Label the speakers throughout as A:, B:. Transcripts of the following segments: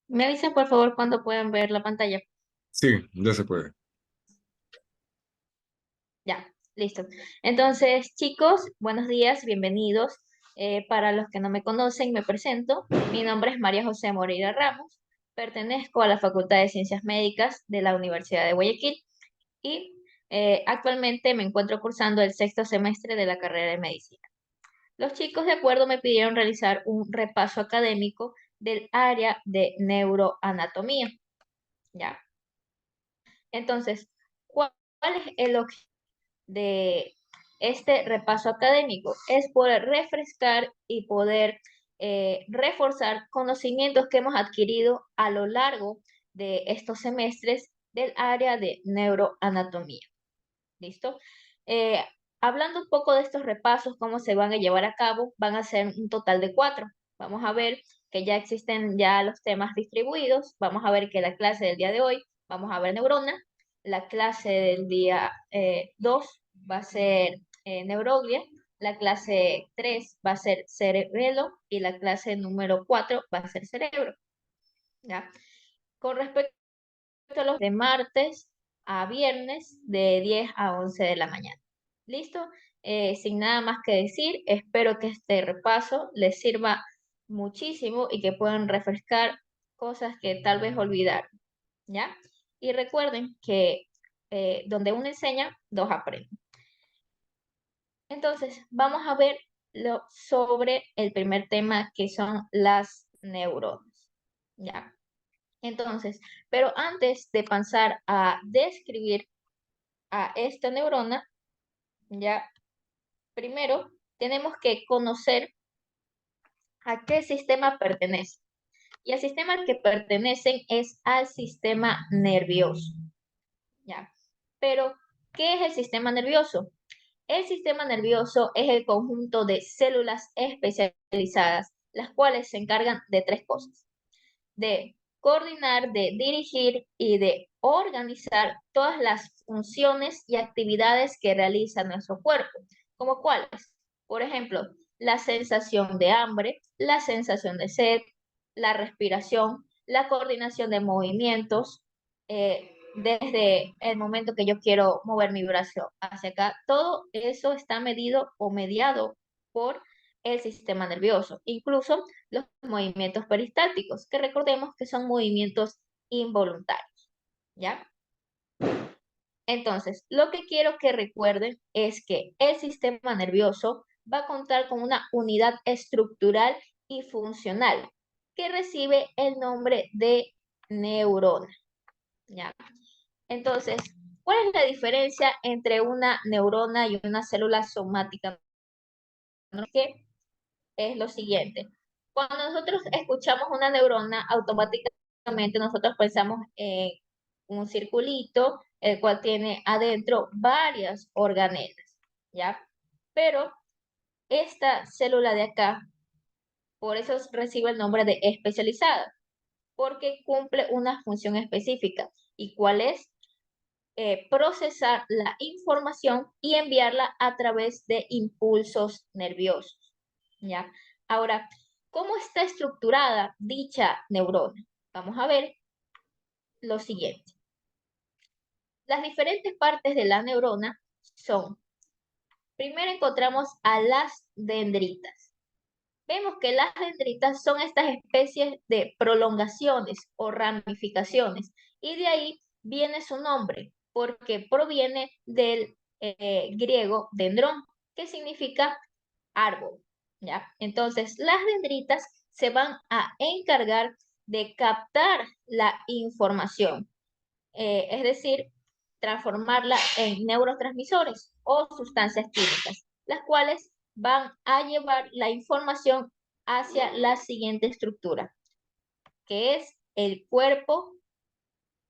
A: Me avisan por favor cuando puedan ver la pantalla.
B: Sí, ya se puede.
A: Ya, listo. Entonces, chicos, buenos días, bienvenidos. Para los que no me conocen, me presento. Mi nombre es María José Moreira Ramos. Pertenezco a la Facultad de Ciencias Médicas de la Universidad de Guayaquil y actualmente me encuentro cursando el sexto semestre de la carrera de medicina. Los chicos de acuerdo me pidieron realizar un repaso académico del área de neuroanatomía. ¿Ya? Entonces, ¿cuál es el objetivo de este repaso académico? Es poder refrescar y poder reforzar conocimientos que hemos adquirido a lo largo de estos semestres del área de neuroanatomía. ¿Listo? Eh, Hablando un poco de estos repasos, cómo se van a llevar a cabo, van a ser un total de 4. Vamos a ver que ya existen ya los temas distribuidos. Vamos a ver que la clase del día de hoy, vamos a ver neurona. La clase del día 2 va a ser neuroglia. La clase 3 va a ser cerebelo y la clase número 4 va a ser cerebro. ¿Ya? Con respecto los de martes a viernes de 10 a 11 de la mañana. ¿Listo? Sin nada más que decir, espero que este repaso les sirva muchísimo y que puedan refrescar cosas que tal vez olvidaron, ¿ya? Y recuerden que donde uno enseña, dos aprenden. Entonces, vamos a ver sobre el primer tema que son las neuronas, ¿ya? Entonces, pero antes de pasar a describir a esta neurona, ya primero tenemos que conocer a qué sistema pertenece. Y el sistema al que pertenecen es al sistema nervioso, ¿ya? Pero, ¿qué es el sistema nervioso? El sistema nervioso es el conjunto de células especializadas, las cuales se encargan de tres cosas: de coordinar, de dirigir y de organizar todas las funciones y actividades que realiza nuestro cuerpo, como cuáles, por ejemplo, la sensación de hambre, la sensación de sed, la respiración, la coordinación de movimientos, desde el momento que yo quiero mover mi brazo hacia acá, todo eso está medido o mediado por el sistema nervioso, incluso los movimientos peristálticos, que recordemos que son movimientos involuntarios, ¿ya? Entonces, lo que quiero que recuerden es que el sistema nervioso va a contar con una unidad estructural y funcional que recibe el nombre de neurona, ¿ya? Entonces, ¿cuál es la diferencia entre una neurona y una célula somática? Que es lo siguiente. Cuando nosotros escuchamos una neurona, automáticamente nosotros pensamos en un circulito, el cual tiene adentro varias organelas, ¿ya? Pero esta célula de acá, por eso recibe el nombre de especializada, porque cumple una función específica. ¿Y cuál es? Procesar la información y enviarla a través de impulsos nerviosos, ¿ya? Ahora, ¿cómo está estructurada dicha neurona? Vamos a ver lo siguiente. Las diferentes partes de la neurona son, primero encontramos a las dendritas. Vemos que las dendritas son estas especies de prolongaciones o ramificaciones y de ahí viene su nombre porque proviene del griego dendrón, que significa árbol, ¿ya? Entonces, las dendritas se van a encargar de captar la información, es decir, transformarla en neurotransmisores o sustancias químicas, las cuales van a llevar la información hacia la siguiente estructura, que es el cuerpo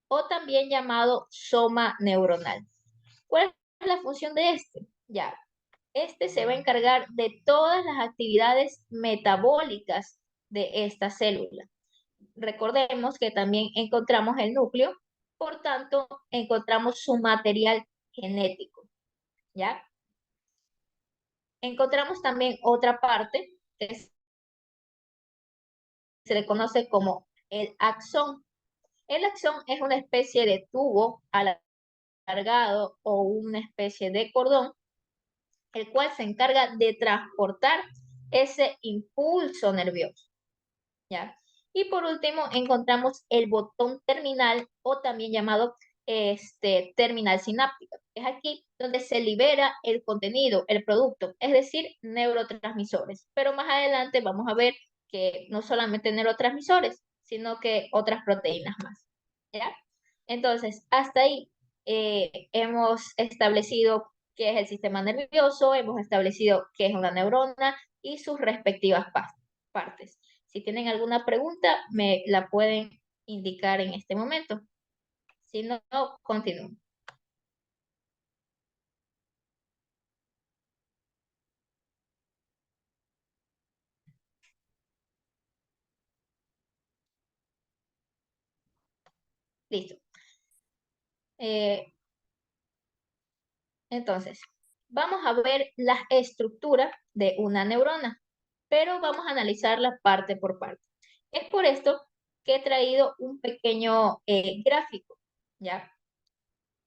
A: o también llamado soma neuronal. ¿Cuál es la función de este? Ya, este se va a encargar de todas las actividades metabólicas de esta célula. Recordemos que también encontramos el núcleo, Por tanto, encontramos su material genético, ¿ya? Encontramos también otra parte que se le conoce como el axón. El axón es una especie de tubo alargado o una especie de cordón, el cual se encarga de transportar ese impulso nervioso, ¿ya? Y por último, encontramos el botón terminal o también llamado terminal sináptica. Es aquí donde se libera el contenido, el producto, es decir, neurotransmisores. Pero más adelante vamos a ver que no solamente neurotransmisores, sino que otras proteínas más, ¿ya? Entonces, hasta ahí hemos establecido qué es el sistema nervioso, hemos establecido qué es una neurona y sus respectivas partes. Si tienen alguna pregunta, me la pueden indicar en este momento. Si no, continúo. Listo. Entonces, vamos a ver la estructura de una neurona, pero vamos a analizarla parte por parte. Es por esto que he traído un pequeño gráfico, ¿ya?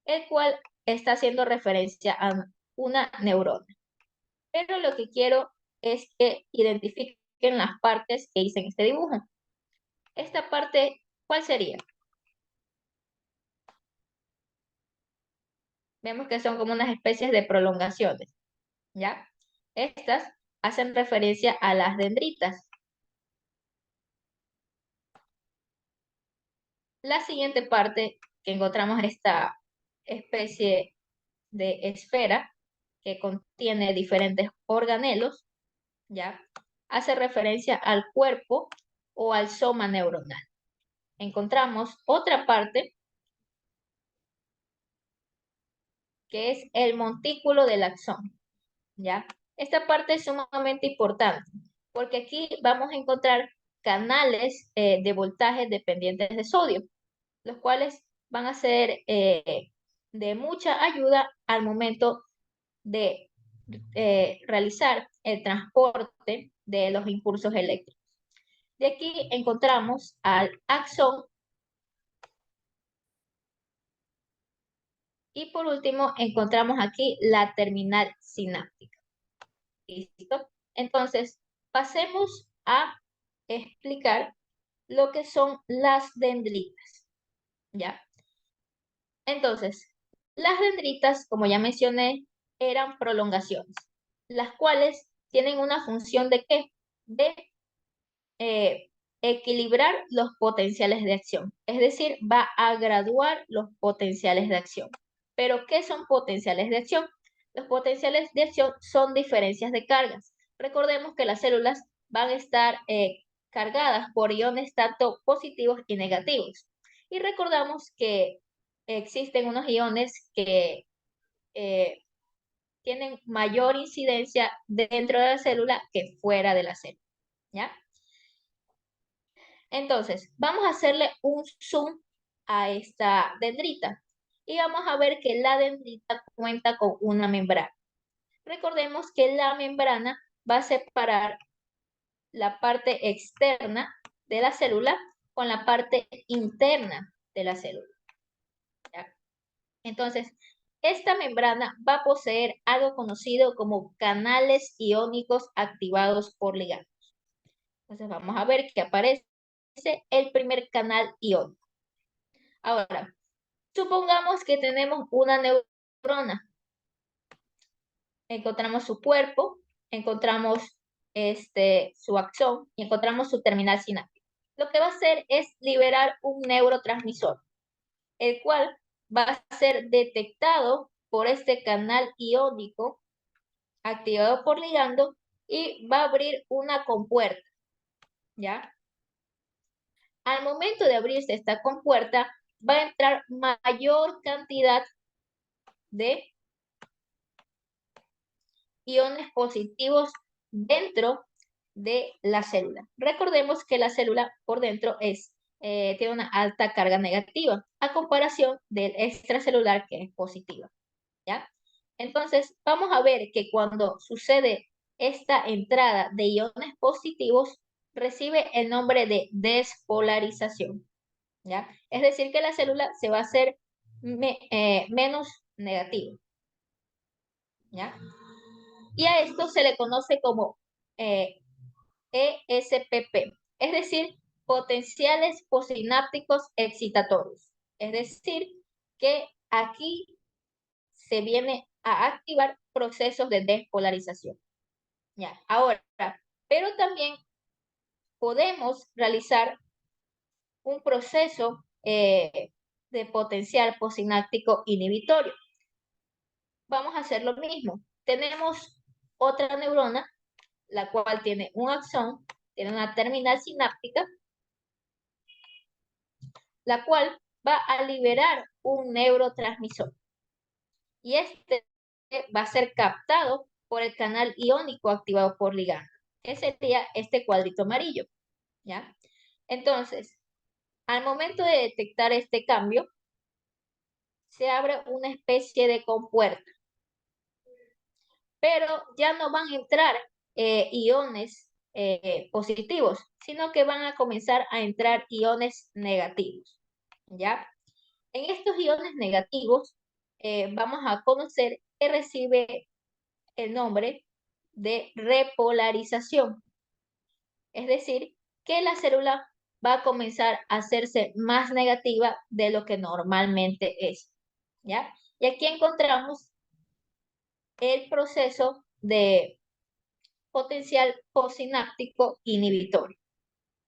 A: El cual está haciendo referencia a una neurona. Pero lo que quiero es que identifiquen las partes que hice en este dibujo. Esta parte, ¿cuál sería? Vemos que son como unas especies de prolongaciones, ¿ya? Estas hacen referencia a las dendritas. La siguiente parte que encontramos esta especie de esfera que contiene diferentes organelos, ¿ya? Hace referencia al cuerpo o al soma neuronal. Encontramos otra parte que es el montículo del axón, ¿ya? Esta parte es sumamente importante porque aquí vamos a encontrar canales de voltaje dependientes de sodio, los cuales van a ser de mucha ayuda al momento de realizar el transporte de los impulsos eléctricos. De aquí encontramos al axón y por último encontramos aquí la terminal sináptica. ¿Listo? Entonces, pasemos a explicar lo que son las dendritas, ¿ya? Entonces, las dendritas, como ya mencioné, eran prolongaciones, las cuales tienen una función de ¿qué? De equilibrar los potenciales de acción, es decir, va a graduar los potenciales de acción. ¿Pero qué son potenciales de acción? Los potenciales de acción son diferencias de cargas. Recordemos que las células van a estar cargadas por iones tanto positivos y negativos. Y recordamos que existen unos iones que eh, tienen mayor incidencia dentro de la célula que fuera de la célula, ¿ya? Entonces, vamos a hacerle un zoom a esta dendrita y vamos a ver que la dendrita cuenta con una membrana. Recordemos que la membrana va a separar la parte externa de la célula con la parte interna de la célula, ¿ya? Entonces, esta membrana va a poseer algo conocido como canales iónicos activados por ligandos. Entonces, vamos a ver que aparece el primer canal iónico. Ahora, supongamos que tenemos una neurona. Encontramos su cuerpo, encontramos su axón y encontramos su terminal sináptica. Lo que va a hacer es liberar un neurotransmisor, el cual va a ser detectado por este canal iónico activado por ligando y va a abrir una compuerta, ¿ya? Al momento de abrirse esta compuerta, va a entrar mayor cantidad de iones positivos dentro de la célula. Recordemos que la célula por dentro es tiene una alta carga negativa, a comparación del extracelular que es positiva, ¿ya? Entonces, vamos a ver que cuando sucede esta entrada de iones positivos, recibe el nombre de despolarización, ¿ya? Es decir, que la célula se va a hacer menos negativa, ¿ya? Y a esto se le conoce como ESPP, es decir, potenciales posinápticos excitatorios. Es decir, que aquí se viene a activar procesos de despolarización. Ya, ahora, pero también podemos realizar un proceso de potencial posináptico inhibitorio. Vamos a hacer lo mismo. Tenemos otra neurona, la cual tiene un axón, tiene una terminal sináptica, la cual va a liberar un neurotransmisor. Y este va a ser captado por el canal iónico activado por ligando, que sería este cuadrito amarillo, ¿ya? Entonces, al momento de detectar este cambio, se abre una especie de compuerta, pero ya no van a entrar iones positivos, sino que van a comenzar a entrar iones negativos, ¿ya? En estos iones negativos vamos a conocer que recibe el nombre de repolarización. Es decir, que la célula va a comenzar a hacerse más negativa de lo que normalmente es, ¿ya? Y aquí encontramos el proceso de potencial postsináptico inhibitorio,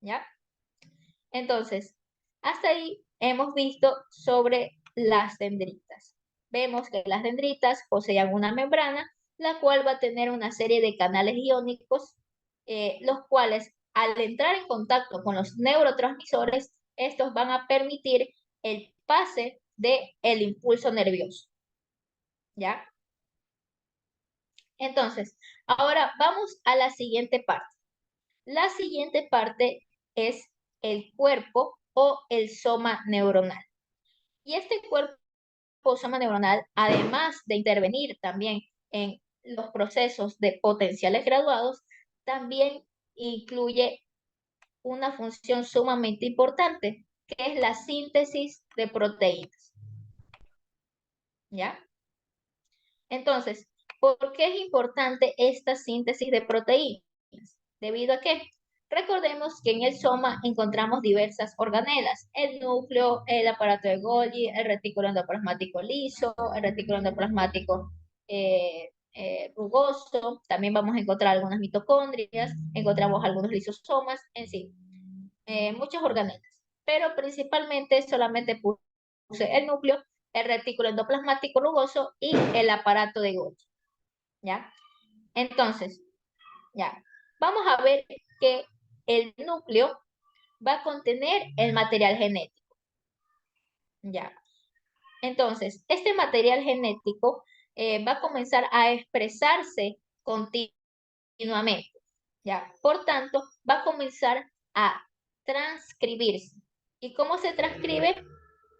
A: ¿ya? Entonces, hasta ahí hemos visto sobre las dendritas. Vemos que las dendritas poseen una membrana, la cual va a tener una serie de canales iónicos, los cuales al entrar en contacto con los neurotransmisores, estos van a permitir el pase del impulso nervioso, ¿ya? Entonces, ahora vamos a la siguiente parte. La siguiente parte es el cuerpo o el soma neuronal. Y este cuerpo o soma neuronal, además de intervenir también en los procesos de potenciales graduados, también incluye una función sumamente importante, que es la síntesis de proteínas. ¿Ya? Entonces, ¿por qué es importante esta síntesis de proteínas? ¿Debido a qué? Recordemos que en el soma encontramos diversas organelas, el núcleo, el aparato de Golgi, el retículo endoplasmático liso, el retículo endoplasmático rugoso, también vamos a encontrar algunas mitocondrias, encontramos algunos lisosomas, en sí, muchas organelas, pero principalmente solamente puse el núcleo, el retículo endoplasmático rugoso y el aparato de Golgi, ¿ya? Entonces, ya, vamos a ver que el núcleo va a contener el material genético, ¿ya? Entonces, este material genético va a comenzar a expresarse continuamente, ¿ya? Por tanto, va a comenzar a transcribirse. ¿Y cómo se transcribe?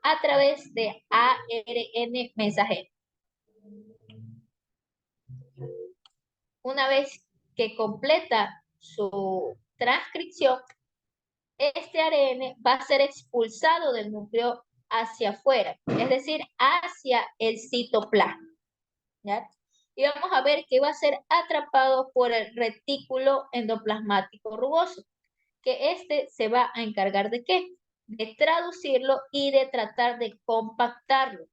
A: A través de ARN mensajero. Una vez que completa su transcripción, este ARN va a ser expulsado del núcleo hacia afuera, es decir, hacia el citoplasma, ¿ya? Y vamos a ver que va a ser atrapado por el retículo endoplasmático rugoso, que este se va a encargar ¿de qué? De traducirlo y de tratar de compactarlo,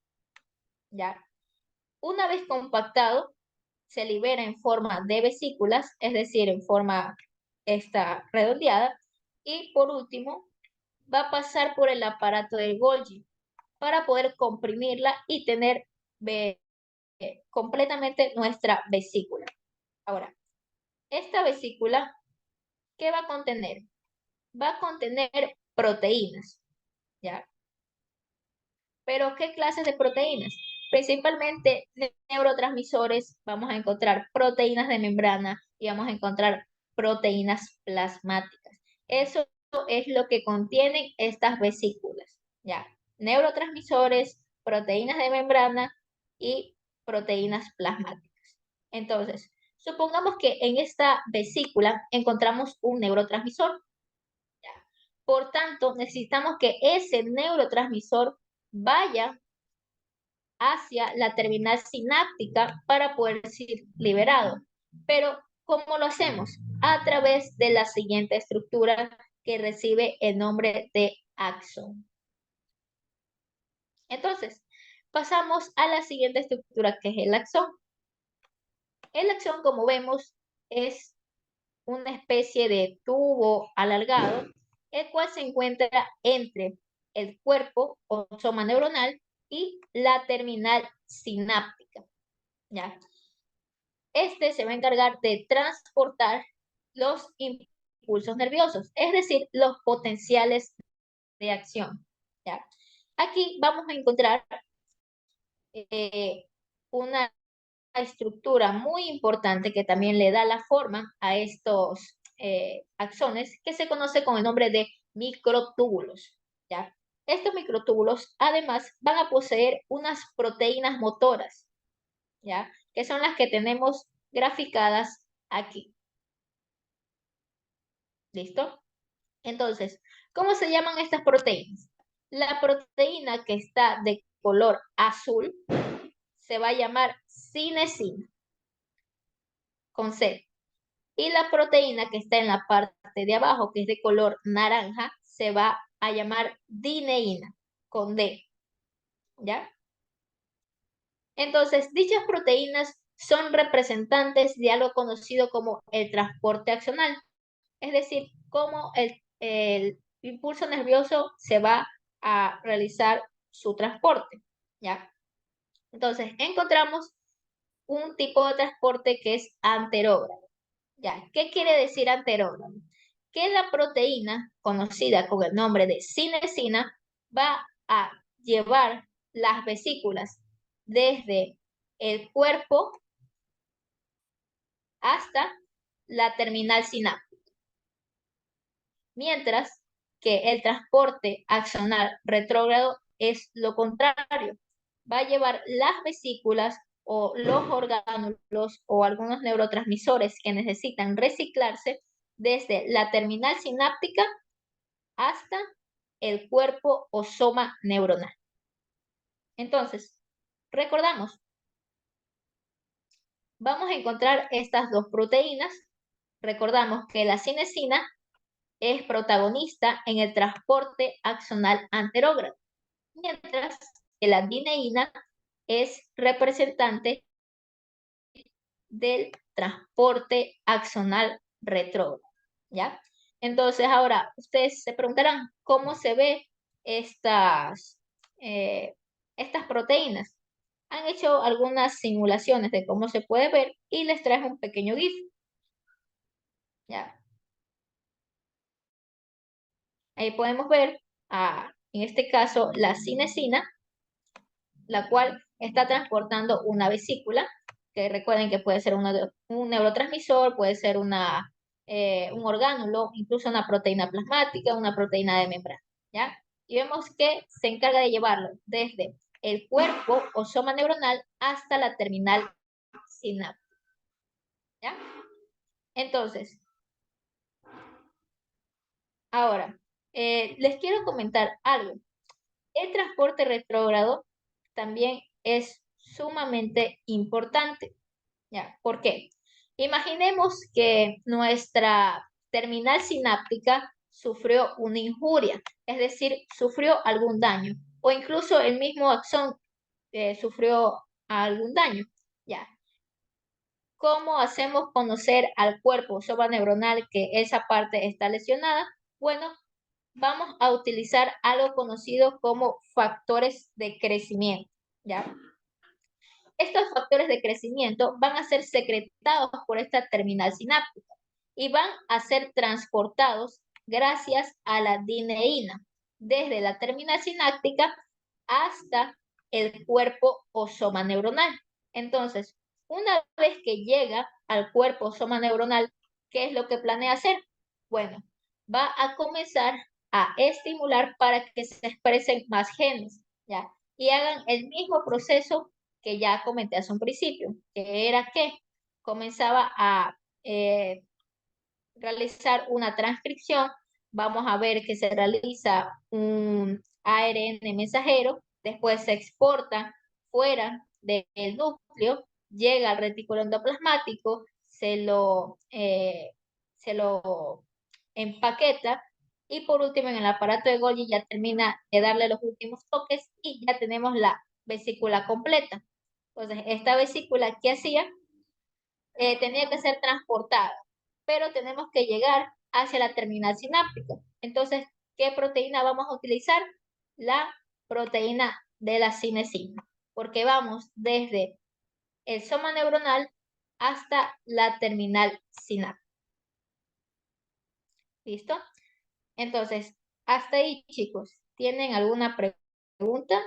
A: ¿ya? Una vez compactado, se libera en forma de vesículas, es decir, en forma redondeada, y por último, va a pasar por el aparato de Golgi para poder comprimirla y tener completamente nuestra vesícula. Ahora, esta vesícula, ¿qué va a contener? Va a contener proteínas, ¿ya? ¿Pero qué clases de proteínas? Principalmente neurotransmisores, vamos a encontrar proteínas de membrana y vamos a encontrar proteínas plasmáticas. Eso es lo que contienen estas vesículas, ¿ya? Neurotransmisores, proteínas de membrana y proteínas plasmáticas. Entonces, supongamos que en esta vesícula encontramos un neurotransmisor. ¿Ya? Por tanto, necesitamos que ese neurotransmisor vaya hacia la terminal sináptica para poder ser liberado. Pero, ¿cómo lo hacemos? A través de la siguiente estructura que recibe el nombre de axón. Entonces, pasamos a la siguiente estructura que es el axón. El axón, como vemos, es una especie de tubo alargado, el cual se encuentra entre el cuerpo o soma neuronal y la terminal sináptica. ¿Ya? Este se va a encargar de transportar los impulsos nerviosos, es decir, los potenciales de acción. ¿Ya? Aquí vamos a encontrar una estructura muy importante que también le da la forma a estos axones, que se conoce con el nombre de microtúbulos. ¿Ya? Estos microtúbulos además van a poseer unas proteínas motoras, ¿ya? Que son las que tenemos graficadas aquí. ¿Listo? Entonces, ¿cómo se llaman estas proteínas? La proteína que está de color azul se va a llamar cinesina, con C. Y la proteína que está en la parte de abajo, que es de color naranja, se va a llamar dineína, con D. ¿Ya? Entonces, dichas proteínas son representantes de algo conocido como el transporte axonal, es decir, cómo el impulso nervioso se va a realizar su transporte. ¿Ya? Entonces, encontramos un tipo de transporte que es anterógrado. ¿Ya? ¿Qué quiere decir anterógrado? Que la proteína, conocida con el nombre de cinesina, va a llevar las vesículas desde el cuerpo hasta la terminal sináptica. Mientras que el transporte axonal retrógrado es lo contrario. Va a llevar las vesículas o los orgánulos o algunos neurotransmisores que necesitan reciclarse desde la terminal sináptica hasta el cuerpo o soma neuronal. Entonces, recordamos, vamos a encontrar estas dos proteínas. Recordamos que la cinesina es protagonista en el transporte axonal anterógrado, mientras que la dineína es representante del transporte axonal retrógrado, ¿ya? Entonces, ahora, ustedes se preguntarán, ¿cómo se ve estas proteínas? Han hecho algunas simulaciones de cómo se puede ver y les traje un pequeño GIF, ¿ya? Ahí podemos ver, en este caso, la cinesina, la cual está transportando una vesícula, que recuerden que puede ser un neurotransmisor, puede ser un orgánulo, incluso una proteína plasmática, una proteína de membrana, ¿ya? Y vemos que se encarga de llevarlo desde el cuerpo o soma neuronal hasta la terminal sináptica, ¿ya? Entonces, ahora, les quiero comentar algo. El transporte retrógrado también es sumamente importante. ¿Ya? ¿Por qué? Imaginemos que nuestra terminal sináptica sufrió una injuria, es decir, sufrió algún daño, o incluso el mismo axón sufrió algún daño. ¿Ya? ¿Cómo hacemos conocer al cuerpo neuronal que esa parte está lesionada? Bueno, vamos a utilizar algo conocido como factores de crecimiento. ¿Ya? Estos factores de crecimiento van a ser secretados por esta terminal sináptica y van a ser transportados gracias a la dineína desde la terminal sináptica hasta el cuerpo o soma neuronal. Entonces, una vez que llega al cuerpo o soma neuronal, ¿qué es lo que planea hacer? Bueno, va a comenzar a estimular para que se expresen más genes, ¿ya? Y hagan el mismo proceso que ya comenté hace un principio, que era que comenzaba a realizar una transcripción. Vamos a ver que se realiza un ARN mensajero, después se exporta fuera del núcleo, llega al retículo endoplasmático, se lo empaqueta y por último en el aparato de Golgi ya termina de darle los últimos toques y ya tenemos la vesícula completa. Entonces, esta vesícula, ¿qué hacía? Tenía que ser transportada, pero tenemos que llegar hacia la terminal sináptica. Entonces, ¿qué proteína vamos a utilizar? La proteína de la cinesina, porque vamos desde el soma neuronal hasta la terminal sináptica. ¿Listo? Entonces, hasta ahí, chicos. ¿Tienen alguna pregunta?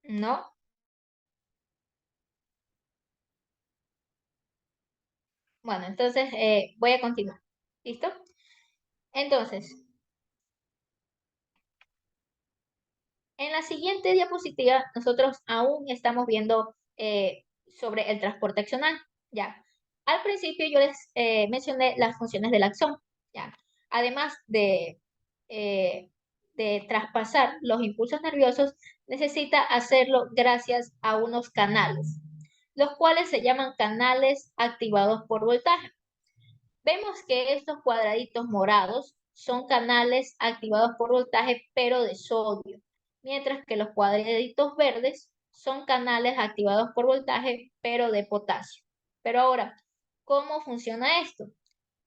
A: ¿No? Bueno, entonces voy a continuar. ¿Listo? Entonces, en la siguiente diapositiva, nosotros aún estamos viendo sobre el transporte axonal. Ya. Al principio yo les mencioné las funciones del axón. Ya. Además de traspasar los impulsos nerviosos, necesita hacerlo gracias a unos canales, los cuales se llaman canales activados por voltaje. Vemos que estos cuadraditos morados son canales activados por voltaje, pero de sodio, mientras que los cuadraditos verdes son canales activados por voltaje, pero de potasio. Pero ahora, ¿cómo funciona esto?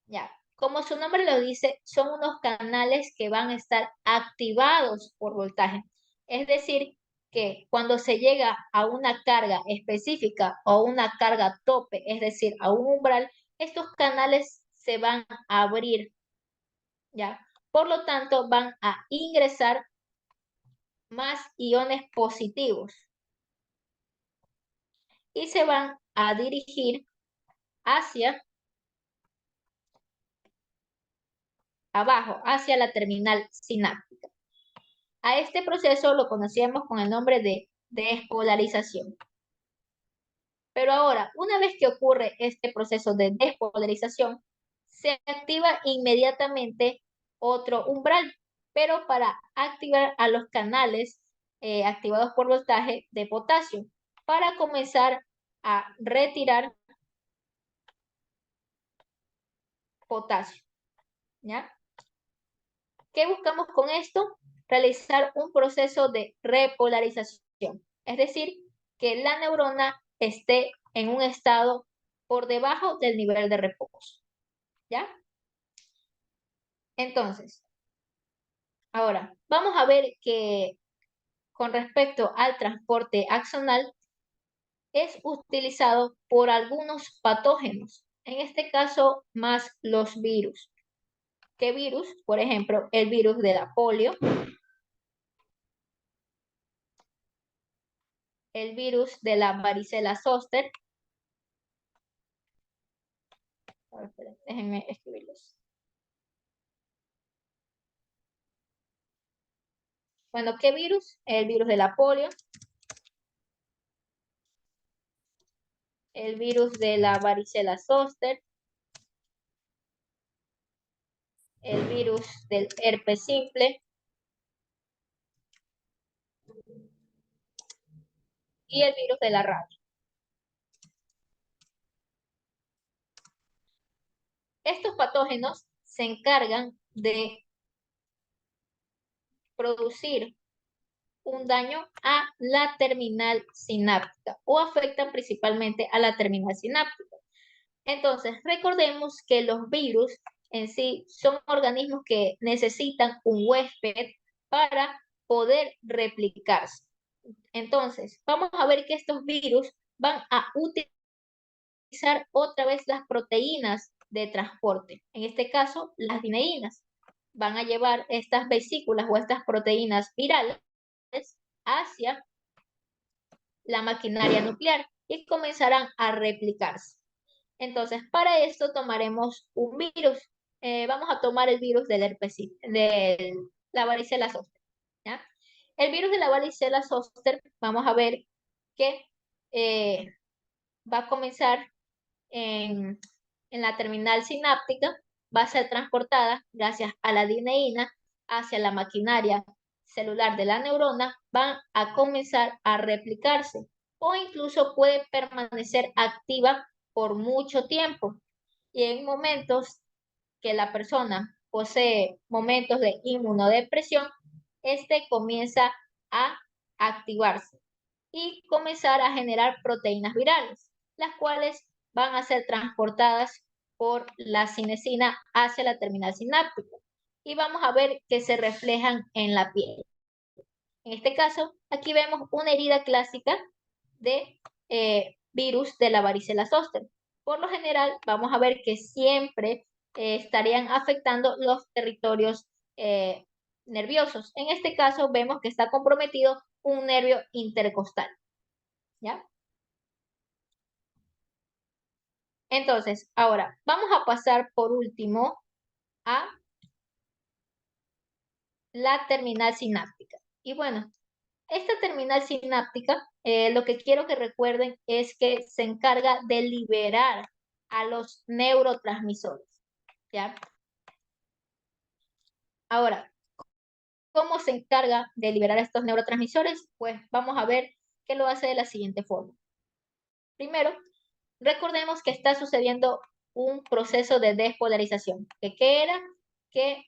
A: Ya, como su nombre lo dice, son unos canales que van a estar activados por voltaje. Es decir, que cuando se llega a una carga específica o una carga tope, es decir, a un umbral, estos canales se van a abrir, ¿ya? Por lo tanto, van a ingresar más iones positivos y se van a dirigir hacia abajo, hacia la terminal sináptica. A este proceso lo conocíamos con el nombre de despolarización. Pero ahora, una vez que ocurre este proceso de despolarización, se activa inmediatamente otro umbral, pero para activar a los canales activados por voltaje de potasio, para comenzar a retirar potasio. ¿Ya? ¿Qué buscamos con esto? Realizar un proceso de repolarización, es decir, que la neurona esté en un estado por debajo del nivel de reposo. ¿Ya? Entonces, ahora, vamos a ver que con respecto al transporte axonal, es utilizado por algunos patógenos, en este caso más los virus. ¿Qué virus? Por ejemplo, el virus de la polio, el virus de la varicela zoster. Déjenme escribirlos. Bueno, ¿qué virus? El virus de la polio, el virus de la varicela zoster, el virus del herpes simple y el virus de la rabia. Estos patógenos se encargan de producir un daño a la terminal sináptica o afectan principalmente a la terminal sináptica. Entonces, recordemos que los virus en sí son organismos que necesitan un huésped para poder replicarse. Entonces, vamos a ver que estos virus van a utilizar otra vez las proteínas de transporte, en este caso las dineínas. Van a llevar estas vesículas o estas proteínas virales hacia la maquinaria nuclear y comenzarán a replicarse. Entonces, para esto tomaremos un virus. Vamos a tomar el virus del herpes, de la varicela zoster. ¿Ya? El virus de la varicela zoster, vamos a ver que va a comenzar en la terminal sináptica, va a ser transportada gracias a la dineína hacia la maquinaria celular de la neurona, van a comenzar a replicarse o incluso puede permanecer activa por mucho tiempo. Y en momentos que la persona posee momentos de inmunodepresión, este comienza a activarse y comenzar a generar proteínas virales, las cuales van a ser transportadas por la cinesina hacia la terminal sináptica. Y vamos a ver que se reflejan en la piel. En este caso, aquí vemos una herida clásica de virus de la varicela zoster. Por lo general, vamos a ver que siempre estarían afectando los territorios nerviosos. En este caso, vemos que está comprometido un nervio intercostal. ¿Ya? Entonces, ahora vamos a pasar por último a la terminal sináptica. Y bueno, esta terminal sináptica, lo que quiero que recuerden es que se encarga de liberar a los neurotransmisores. ¿Ya? Ahora, ¿cómo se encarga de liberar a estos neurotransmisores? Pues vamos a ver que lo hace de la siguiente forma. Primero, recordemos que está sucediendo un proceso de despolarización. ¿Qué era? Que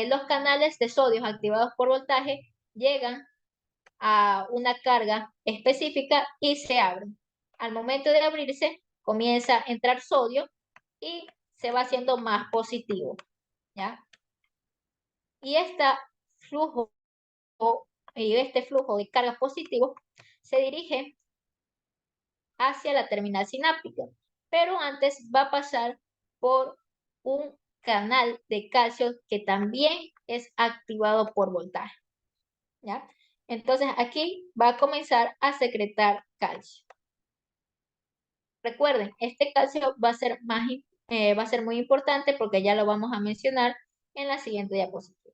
A: los canales de sodio activados por voltaje llegan a una carga específica y se abren. Al momento de abrirse, comienza a entrar sodio y se va haciendo más positivo. ¿Ya? Y este flujo de cargas positivos se dirige hacia la terminal sináptica, pero antes va a pasar por un canal de calcio que también es activado por voltaje. ¿Ya? Entonces aquí va a comenzar a secretar calcio. Recuerden, este calcio va a ser muy importante porque ya lo vamos a mencionar en la siguiente diapositiva.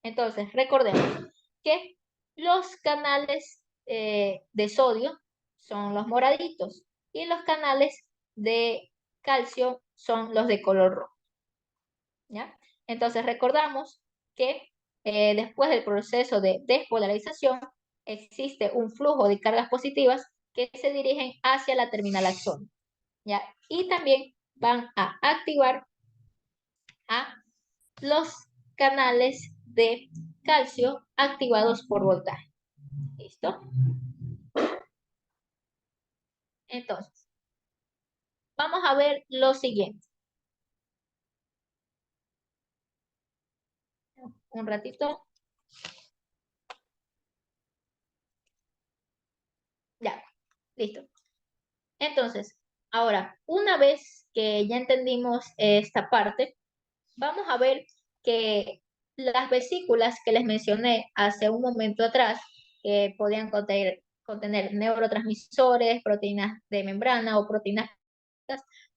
A: Entonces, recordemos que los canales de sodio son los moraditos y los canales de calcio son los de color rojo. ¿Ya? Entonces, recordamos que después del proceso de despolarización existe un flujo de cargas positivas que se dirigen hacia la terminal axónica. ¿Ya? Y también van a activar a los canales de calcio activados por voltaje. ¿Listo? Entonces, vamos a ver lo siguiente. Un ratito. Ya, listo. Entonces, ahora, una vez que ya entendimos esta parte, vamos a ver que las vesículas que les mencioné hace un momento atrás, que podían contener neurotransmisores, proteínas de membrana o proteínas,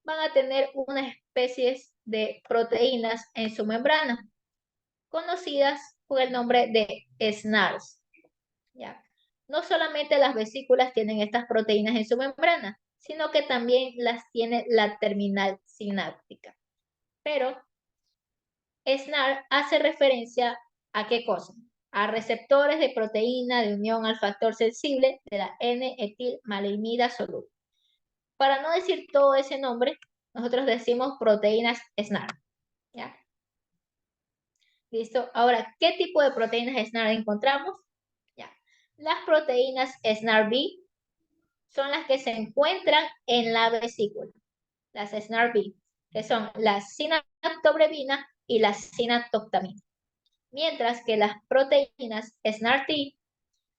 A: van a tener una especie de proteínas en su membrana, conocidas por el nombre de SNARs. ¿Ya? No solamente las vesículas tienen estas proteínas en su membrana, sino que también las tiene la terminal sináptica. Pero SNAR hace referencia a qué cosa? A receptores de proteína de unión al factor sensible de la N-etilmalenimida soluble. Para no decir todo ese nombre, nosotros decimos proteínas SNAR. ¿Ya? ¿Listo? Ahora, ¿qué tipo de proteínas SNAR encontramos? ¿Ya? Las proteínas SNAR-B son las que se encuentran en la vesícula. Las SNAR-B, que son la sinaptobrevina y la sinaptoctamina. Mientras que las proteínas SNAR-T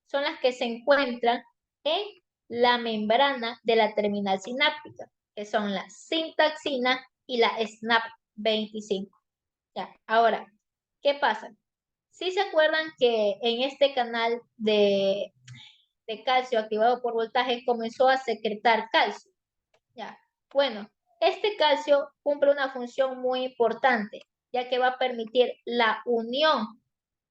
A: son las que se encuentran en la membrana de la terminal sináptica, que son la sintaxina y la SNAP25. Ya, ahora, ¿qué pasa? Si se acuerdan que en este canal de de calcio activado por voltaje comenzó a secretar calcio. ¿Ya? Bueno, este calcio cumple una función muy importante, ya que va a permitir la unión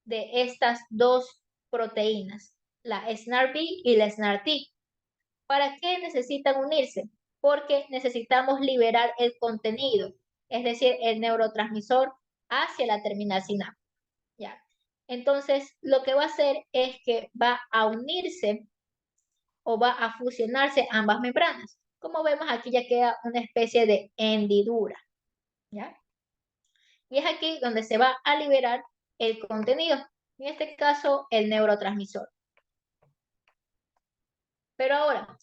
A: de estas dos proteínas, la SNARP y la SNART. ¿Para qué necesitan unirse? Porque necesitamos liberar el contenido, es decir, el neurotransmisor hacia la terminal sináptica. ¿Ya? Entonces, lo que va a hacer es que va a unirse o va a fusionarse ambas membranas. Como vemos, aquí ya queda una especie de hendidura. ¿Ya? Y es aquí donde se va a liberar el contenido, en este caso el neurotransmisor. Pero ahora,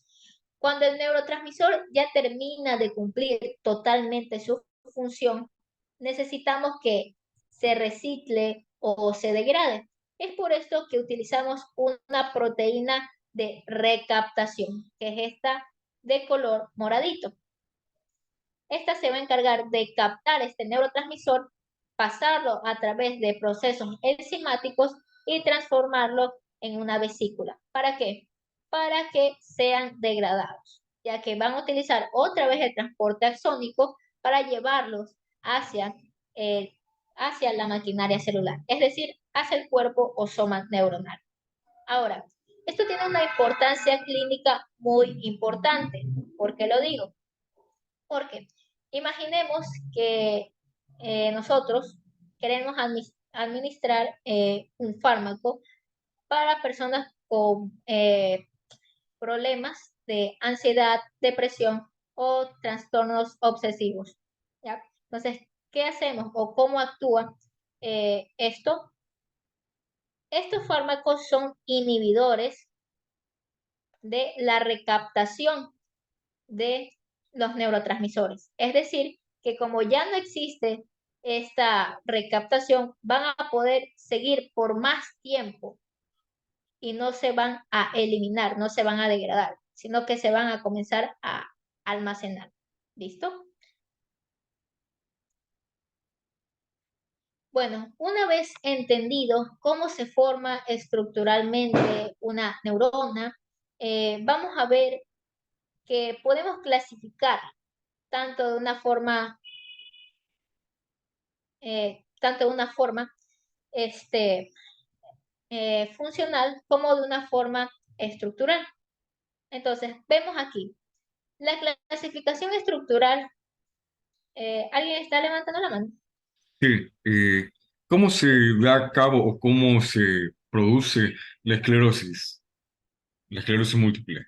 A: cuando el neurotransmisor ya termina de cumplir totalmente su función, necesitamos que se recicle o se degrade. Es por esto que utilizamos una proteína de recaptación, que es esta de color moradito. Esta se va a encargar de captar este neurotransmisor, pasarlo a través de procesos enzimáticos y transformarlo en una vesícula. ¿Para qué? Para que sean degradados, ya que van a utilizar otra vez el transporte axónico para llevarlos hacia, hacia la maquinaria celular, es decir, hacia el cuerpo o soma neuronal. Ahora, esto tiene una importancia clínica muy importante. ¿Por qué lo digo? Porque imaginemos que nosotros queremos administrar un fármaco para personas con problemas de ansiedad, depresión o trastornos obsesivos. ¿Ya? Entonces, ¿qué hacemos o cómo actúa esto? Estos fármacos son inhibidores de la recaptación de los neurotransmisores. Es decir, que como ya no existe esta recaptación, van a poder seguir por más tiempo y no se van a eliminar, no se van a degradar, sino que se van a comenzar a almacenar. ¿Listo? Bueno, una vez entendido cómo se forma estructuralmente una neurona, vamos a ver que podemos clasificar tanto de una forma tanto de una forma funcional como de una forma estructural. Entonces, vemos aquí, la clasificación estructural, ¿alguien está levantando la mano?
B: Sí, ¿cómo se da a cabo o cómo se produce la esclerosis múltiple?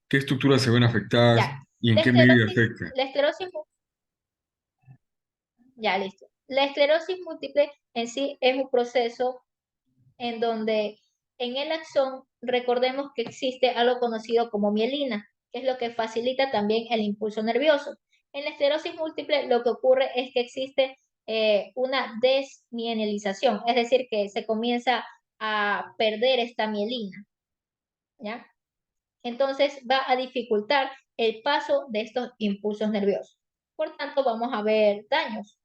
B: ¿Qué estructuras se ven afectadas
A: Ya,
B: y en
A: la
B: qué medida
A: esclerosis,
B: afecta?
A: la esclerosis, ya listo. La esclerosis múltiple en sí es un proceso en donde en el axón recordemos que existe algo conocido como mielina, que es lo que facilita también el impulso nervioso. En la esclerosis múltiple lo que ocurre es que existe una desmielinización, es decir, que se comienza a perder esta mielina, ¿ya? Entonces va a dificultar el paso de estos impulsos nerviosos. Por tanto, vamos a ver daños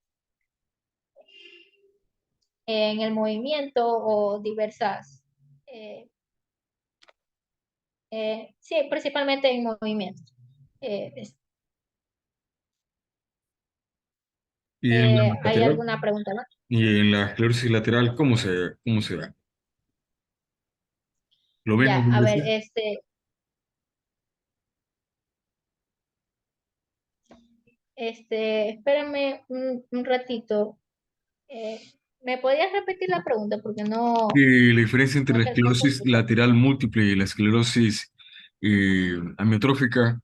A: en el movimiento o diversas eh, sí, principalmente en movimientos. Eh,
B: Y en la
A: ¿Hay
B: lateral,
A: alguna pregunta más?
B: y en la esclerosis lateral, cómo se da? ¿Lo ven
A: Ya,
B: alguna
A: a
B: vez?
A: ver, espérame un ratito. Eh, ¿Me podías repetir la pregunta? Porque no,
B: La diferencia entre
A: no
B: la
A: te alcanzo a
B: esclerosis
A: escuchar.
B: lateral múltiple y la esclerosis amiotrófica.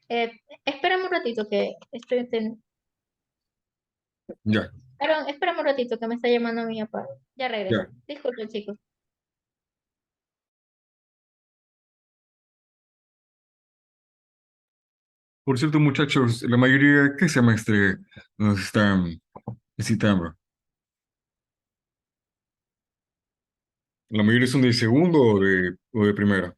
A: Eh, Espérame un ratito que
B: Ya,
A: Perdón, espérame un ratito que me está llamando mi papá. Ya regreso.
B: ya.
A: Disculpen, chicos.
B: Por cierto, muchachos, la mayoría, ¿qué semestre nos están visitando? ¿La mayoría son de segundo o de primera?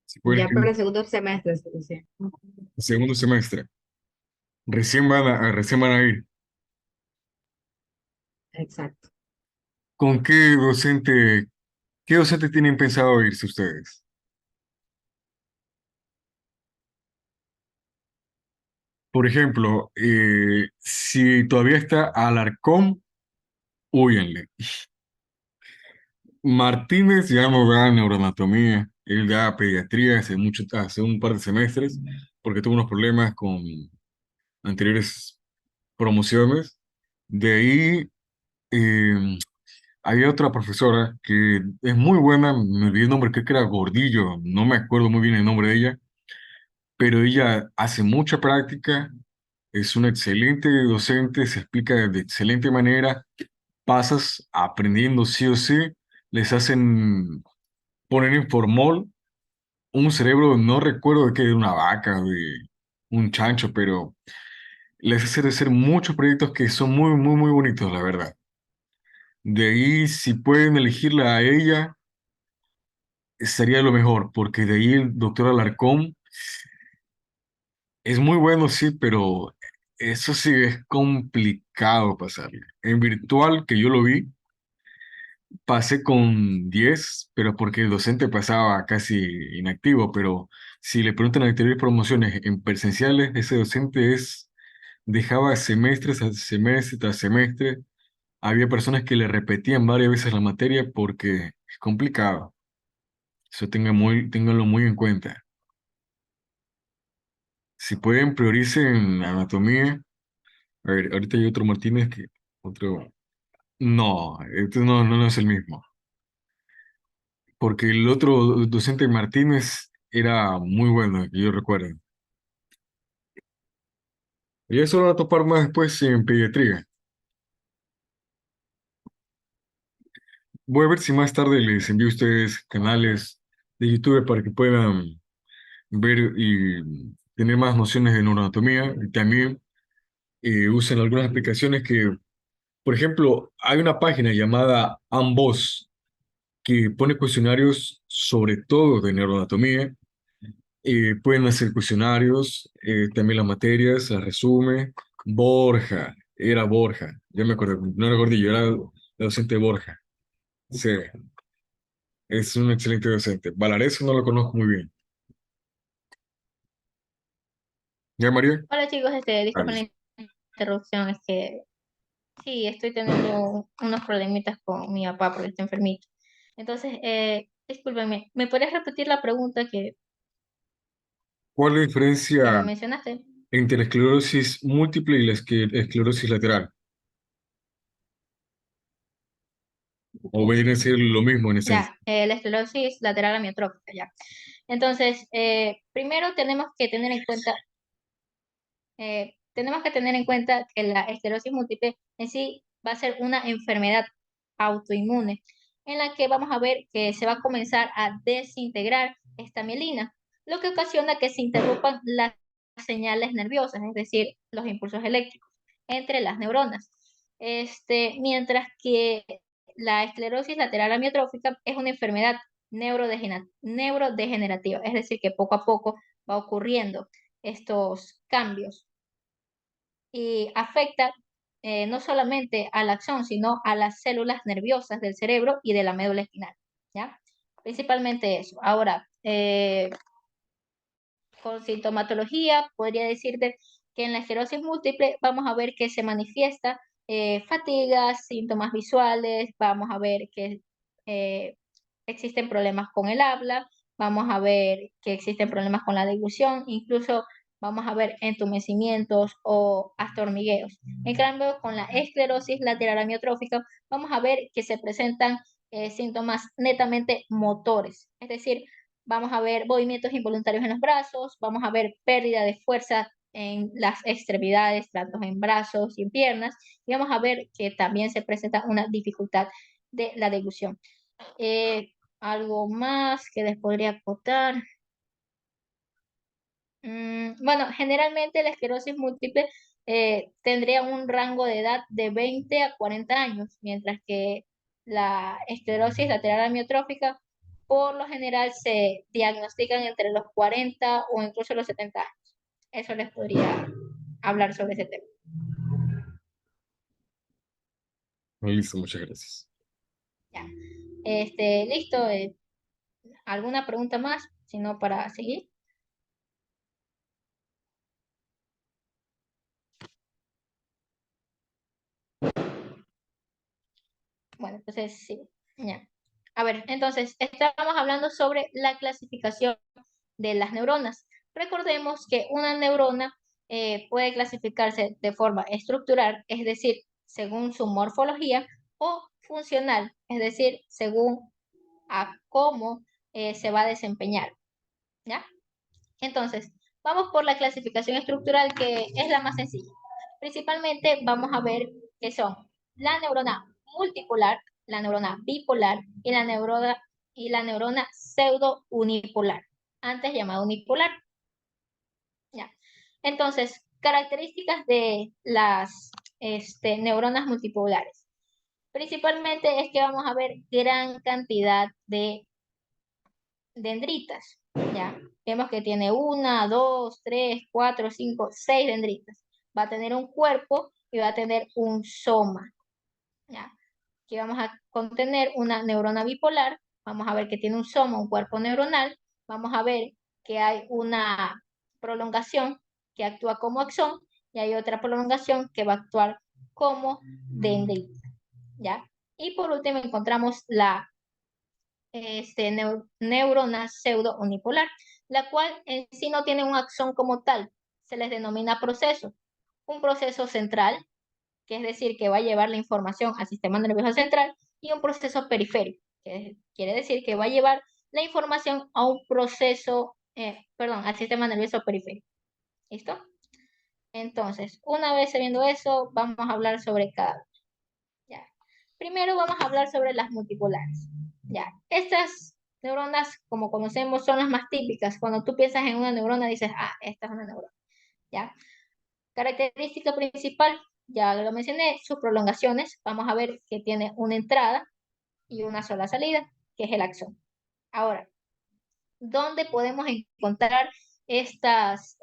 B: Si
C: Ya
B: pueden,
C: para el segundo semestre, sí, sí.
B: segundo semestre. Recién van a ir.
C: Exacto.
B: ¿Con qué docente tienen pensado irse ustedes? Por ejemplo, si todavía está Alarcón, huyanle. Martínez ya no da neuroanatomía, él da pediatría hace un par de semestres, porque tuvo unos problemas con anteriores promociones. De ahí había otra profesora que es muy buena, me olvidé el nombre, creo que era Gordillo, no me acuerdo muy bien el nombre de ella, pero ella hace mucha práctica, es una excelente docente, se explica de excelente manera, pasas aprendiendo sí o sí, les hacen poner en formol un cerebro, no recuerdo de qué, de una vaca, de un chancho, pero les hace hacer muchos proyectos que son muy, muy, muy bonitos, la verdad. De ahí, si pueden elegirla a ella, sería lo mejor, porque de ahí el doctor Alarcón es muy bueno, sí, pero eso sí es complicado pasarle. En virtual, que yo lo vi, pasé con 10 pero porque el docente pasaba casi inactivo, pero si le preguntan a anteriores promociones en presenciales, ese docente dejaba semestres a semestre tras semestre. Había personas que le repetían varias veces la materia porque es complicado. Eso ténganlo muy en cuenta. Si pueden, prioricen anatomía. A ver, ahorita hay otro Martínez otro, no, este no es el mismo. Porque el otro docente Martínez era muy bueno, que yo recuerdo. Y eso lo van a topar más después en pediatría. Voy a ver si más tarde les envío a ustedes canales de YouTube para que puedan ver y tener más nociones de neuroanatomía. Y también usen algunas aplicaciones que, por ejemplo, hay una página llamada Ambos que pone cuestionarios sobre todo de neuroanatomía. Pueden hacer cuestionarios, también las materias, las resume. Era Borja, ya me acuerdo, no era Gordillo, era la docente Borja. Sí, es un excelente docente. Valareso no lo conozco muy bien. ¿Ya, María?
A: Hola chicos,
B: Vale.
A: disculpen la interrupción, es que sí, estoy teniendo unos problemitas con mi papá porque está enfermito. Entonces, discúlpenme, ¿me podrías repetir la pregunta
B: ¿Cuál es la
A: que me
B: diferencia
A: mencionaste?
B: entre la esclerosis múltiple y la esclerosis lateral? ¿O viene a ser lo mismo en esencia?
A: Ya, la esclerosis lateral amiotrófica, ya. Entonces, primero tenemos que tener en cuenta que la esclerosis múltiple en sí va a ser una enfermedad autoinmune en la que vamos a ver que se va a comenzar a desintegrar esta mielina, lo que ocasiona que se interrumpan las señales nerviosas, es decir, los impulsos eléctricos entre las neuronas. Mientras que la esclerosis lateral amiotrófica es una enfermedad neurodegenerativa, es decir, que poco a poco va ocurriendo estos cambios y afecta no solamente a la acción, sino a las células nerviosas del cerebro y de la médula espinal, ¿ya? Principalmente eso. Ahora, con sintomatología, podría decirte que en la esclerosis múltiple vamos a ver que se manifiesta fatiga, síntomas visuales, vamos a ver que eh, existen problemas con el habla, vamos a ver que existen problemas con la deglución, incluso vamos a ver entumecimientos o hasta hormigueos. En cambio, con la esclerosis lateral amiotrófica, vamos a ver que se presentan síntomas netamente motores, es decir, vamos a ver movimientos involuntarios en los brazos, vamos a ver pérdida de fuerza en las extremidades, tanto en brazos y en piernas, y vamos a ver que también se presenta una dificultad de la deglución. Algo más que les podría acotar. Bueno, generalmente la esclerosis múltiple tendría un rango de edad de 20 a 40 años, mientras que la esclerosis lateral amiotrófica por lo general se diagnostican entre los 40 o incluso los 70 años. Eso les podría hablar sobre ese tema.
B: Listo, muchas gracias.
A: Ya. Listo. ¿Alguna pregunta más? Si no, para seguir. Bueno, entonces sí. Ya. A ver, entonces, estábamos hablando sobre la clasificación de las neuronas. Recordemos que una neurona puede clasificarse de forma estructural, es decir, según su morfología, o funcional, es decir, según a cómo se va a desempeñar. ¿Ya? Entonces, vamos por la clasificación estructural, que es la más sencilla. Principalmente vamos a ver qué son la neurona multipolar, la neurona bipolar y la neurona pseudo-unipolar, antes llamada unipolar. ¿Ya? Entonces, características de las neuronas multipolares. Principalmente es que vamos a ver gran cantidad de dendritas, ¿ya? Vemos que tiene una, dos, tres, cuatro, cinco, seis dendritas. Va a tener un cuerpo y va a tener un soma, ¿ya? Aquí vamos a contener una neurona bipolar. Vamos a ver que tiene un soma, un cuerpo neuronal. Vamos a ver que hay una prolongación que actúa como axón y hay otra prolongación que va a actuar como dendrita, ¿ya? Y por último encontramos la neurona pseudo unipolar, la cual en sí no tiene un axón como tal, se les denomina proceso. Un proceso central, que es decir, que va a llevar la información al sistema nervioso central, y un proceso periférico, que quiere decir que va a llevar la información a un proceso, perdón, al sistema nervioso periférico. ¿Listo? Entonces, una vez sabiendo eso, vamos a hablar sobre cada uno. Ya. Primero vamos a hablar sobre las multipolares. Ya. Estas neuronas, como conocemos, son las más típicas. Cuando tú piensas en una neurona, dices, ah, esta es una neurona. ¿Ya? Característica principal, ya lo mencioné, sus prolongaciones. Vamos a ver que tiene una entrada y una sola salida, que es el axón. Ahora, ¿dónde podemos encontrar estas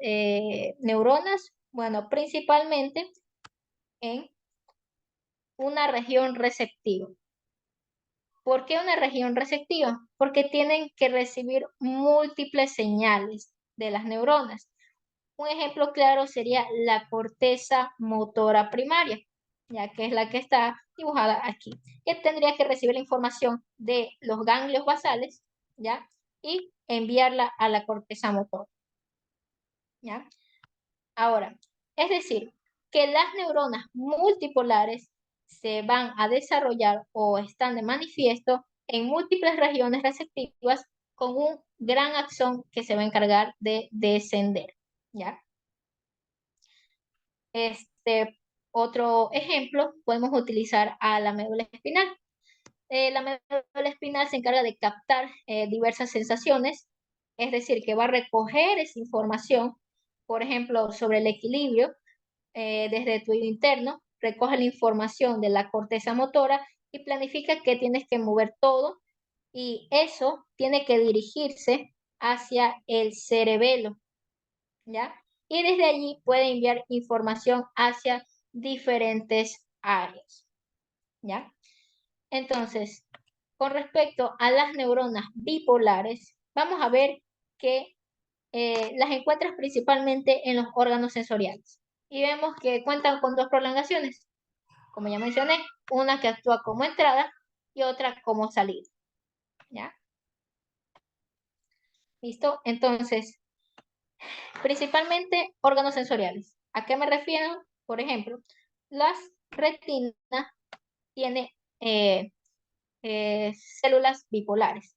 A: neuronas? Bueno, principalmente en una región receptiva. ¿Por qué una región receptiva? Porque tienen que recibir múltiples señales de las neuronas. Un ejemplo claro sería la corteza motora primaria, ya que es la que está dibujada aquí, que tendría que recibir la información de los ganglios basales, ¿ya? Y enviarla a la corteza motora, ¿ya? Ahora, es decir, que las neuronas multipolares se van a desarrollar o están de manifiesto en múltiples regiones receptivas con un gran axón que se va a encargar de descender, ¿ya? Otro ejemplo, podemos utilizar a la médula espinal. La médula espinal se encarga de captar diversas sensaciones, es decir, que va a recoger esa información, por ejemplo, sobre el equilibrio desde tu oído interno, recoge la información de la corteza motora y planifica que tienes que mover todo, y eso tiene que dirigirse hacia el cerebelo, ¿ya? Y desde allí puede enviar información hacia diferentes áreas, ¿ya? Entonces, con respecto a las neuronas bipolares, vamos a ver que las encuentras principalmente en los órganos sensoriales. Y vemos que cuentan con dos prolongaciones, como ya mencioné, una que actúa como entrada y otra como salida, ¿ya? ¿Listo? Entonces, principalmente órganos sensoriales. ¿A qué me refiero? Por ejemplo, las retinas tiene células bipolares,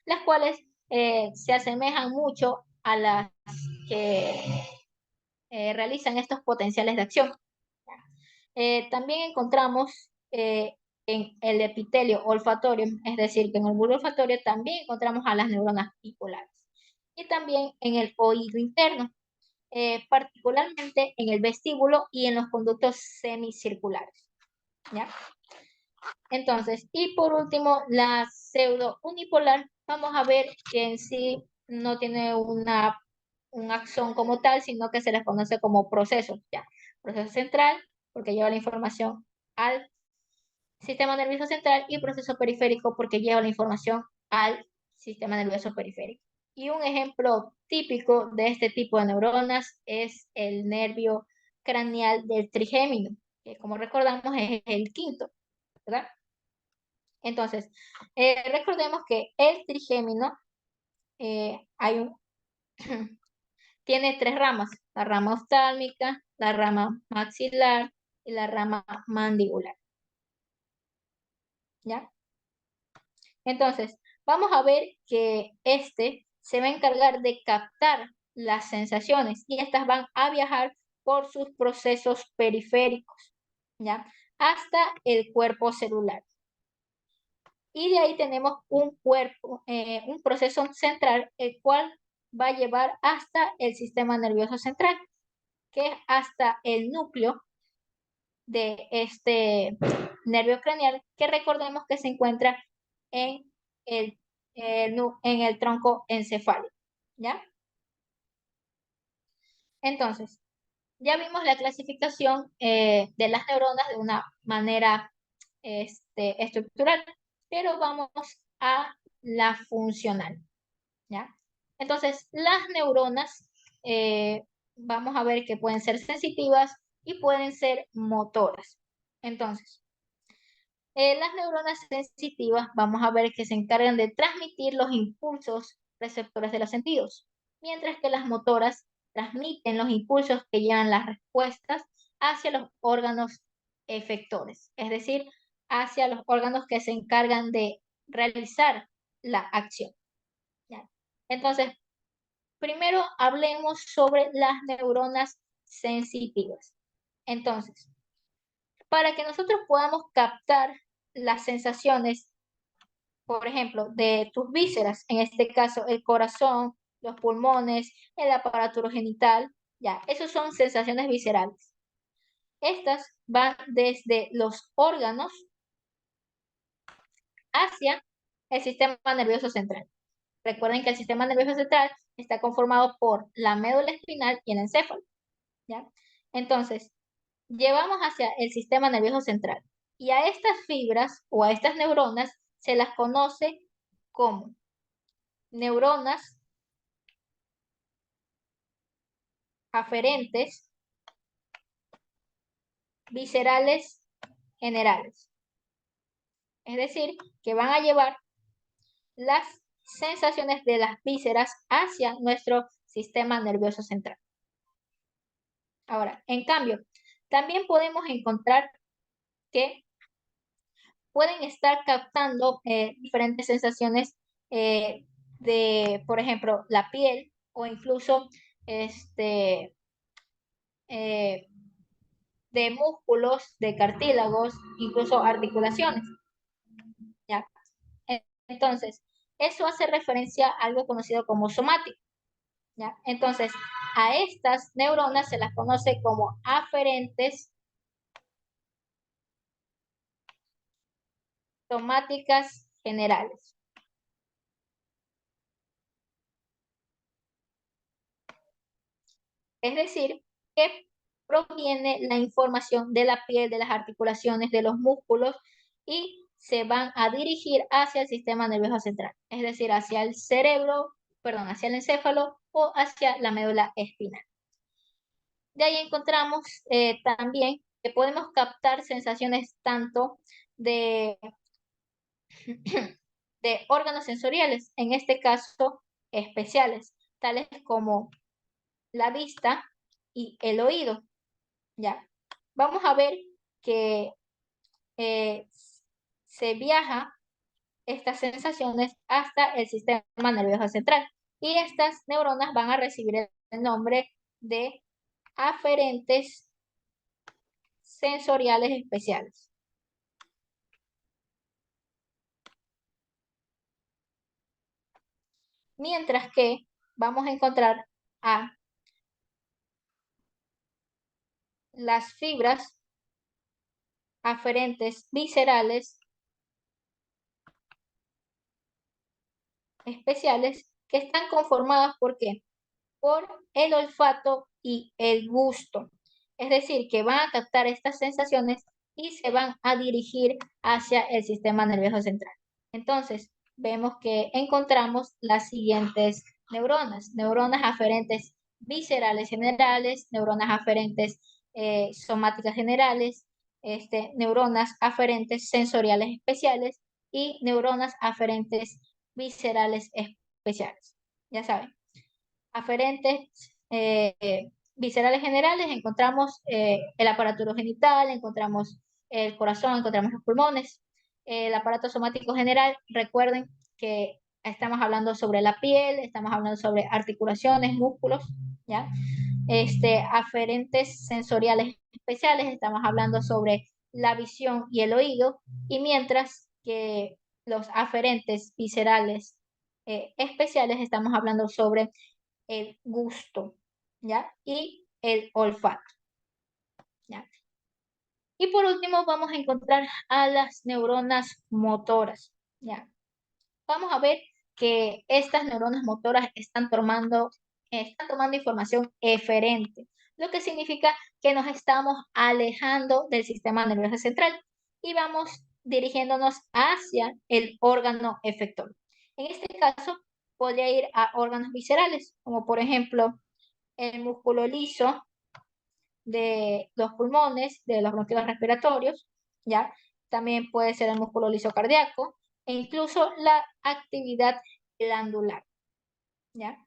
A: las cuales se asemejan mucho a las que realizan estos potenciales de acción. También encontramos en el epitelio olfatorio, es decir, que en el bulbo olfatorio también encontramos a las neuronas bipolares. Y también en el oído interno, particularmente en el vestíbulo y en los conductos semicirculares, ¿ya? Entonces, y por último, la pseudo unipolar, vamos a ver que en sí no tiene un axón como tal, sino que se les conoce como procesos, ¿ya? Proceso central, porque lleva la información al sistema nervioso central y proceso periférico porque lleva la información al sistema nervioso periférico. Y un ejemplo típico de este tipo de neuronas es el nervio craneal del trigémino, que como recordamos es el quinto, ¿verdad? Entonces, recordemos que el trigémino tiene tres ramas, la rama oftálmica, la rama maxilar y la rama mandibular. ¿Ya? Entonces, vamos a ver que este se va a encargar de captar las sensaciones y estas van a viajar por sus procesos periféricos, ¿ya? Hasta el cuerpo celular. Y de ahí tenemos un proceso central, el cual va a llevar hasta el sistema nervioso central, que es hasta el núcleo de este nervio craneal, que recordemos que se encuentra en el, en el tronco encefálico, ¿ya? Entonces, ya vimos la clasificación de las neuronas de una manera estructural, pero vamos a la funcional, ¿ya? Entonces, las neuronas, vamos a ver que pueden ser sensitivas y pueden ser motoras. Entonces, las neuronas sensitivas vamos a ver que se encargan de transmitir los impulsos receptores de los sentidos, mientras que las motoras transmiten los impulsos que llevan las respuestas hacia los órganos efectores, es decir, hacia los órganos que se encargan de realizar la acción. ¿Ya? Entonces, primero hablemos sobre las neuronas sensitivas. Entonces, para que nosotros podamos captar las sensaciones, por ejemplo, de tus vísceras, en este caso el corazón, los pulmones, el aparato genital, ya, esos son sensaciones viscerales. Estas van desde los órganos hacia el sistema nervioso central. Recuerden que el sistema nervioso central está conformado por la médula espinal y el encéfalo, ¿ya? Entonces, llevamos hacia el sistema nervioso central. Y a estas fibras o a estas neuronas se las conoce como neuronas aferentes viscerales generales. Es decir, que van a llevar las sensaciones de las vísceras hacia nuestro sistema nervioso central. Ahora, en cambio, también podemos encontrar que pueden estar captando diferentes sensaciones por ejemplo, la piel o incluso eh, de músculos, de cartílagos, incluso articulaciones. ¿Ya? Entonces, eso hace referencia a algo conocido como somático. ¿Ya? Entonces, a estas neuronas se las conoce como aferentes somáticas generales. Es decir, que proviene la información de la piel, de las articulaciones, de los músculos y se van a dirigir hacia el sistema nervioso central, es decir, hacia el cerebro, perdón, hacia el encéfalo o hacia la médula espinal. De ahí encontramos también que podemos captar sensaciones tanto de, de órganos sensoriales, en este caso especiales, tales como la vista y el oído. ¿Ya? Vamos a ver que se viaja estas sensaciones hasta el sistema nervioso central y estas neuronas van a recibir el nombre de aferentes sensoriales especiales. Mientras que vamos a encontrar a las fibras aferentes viscerales especiales que están conformadas ¿por qué? Por el olfato y el gusto. Es decir, que van a captar estas sensaciones y se van a dirigir hacia el sistema nervioso central. Entonces, vemos que encontramos las siguientes neuronas. Neuronas aferentes viscerales generales, neuronas aferentes somáticas generales, neuronas aferentes sensoriales especiales y neuronas aferentes viscerales especiales. Ya saben, aferentes viscerales generales encontramos el aparato genital, encontramos el corazón, encontramos los pulmones. El aparato somático general, recuerden que estamos hablando sobre la piel, estamos hablando sobre articulaciones, músculos, ¿ya? Aferentes sensoriales especiales, estamos hablando sobre la visión y el oído, y mientras que los aferentes viscerales especiales estamos hablando sobre el gusto, ¿ya? Y el olfato, ¿ya? Y por último vamos a encontrar a las neuronas motoras, ¿ya? Vamos a ver que estas neuronas motoras están tomando información eferente, lo que significa que nos estamos alejando del sistema nervioso central y vamos dirigiéndonos hacia el órgano efector. En este caso, podría ir a órganos viscerales, como por ejemplo el músculo liso de los pulmones, de los bronquiolos respiratorios, ¿ya? También puede ser el músculo liso cardíaco e incluso la actividad glandular, ¿ya?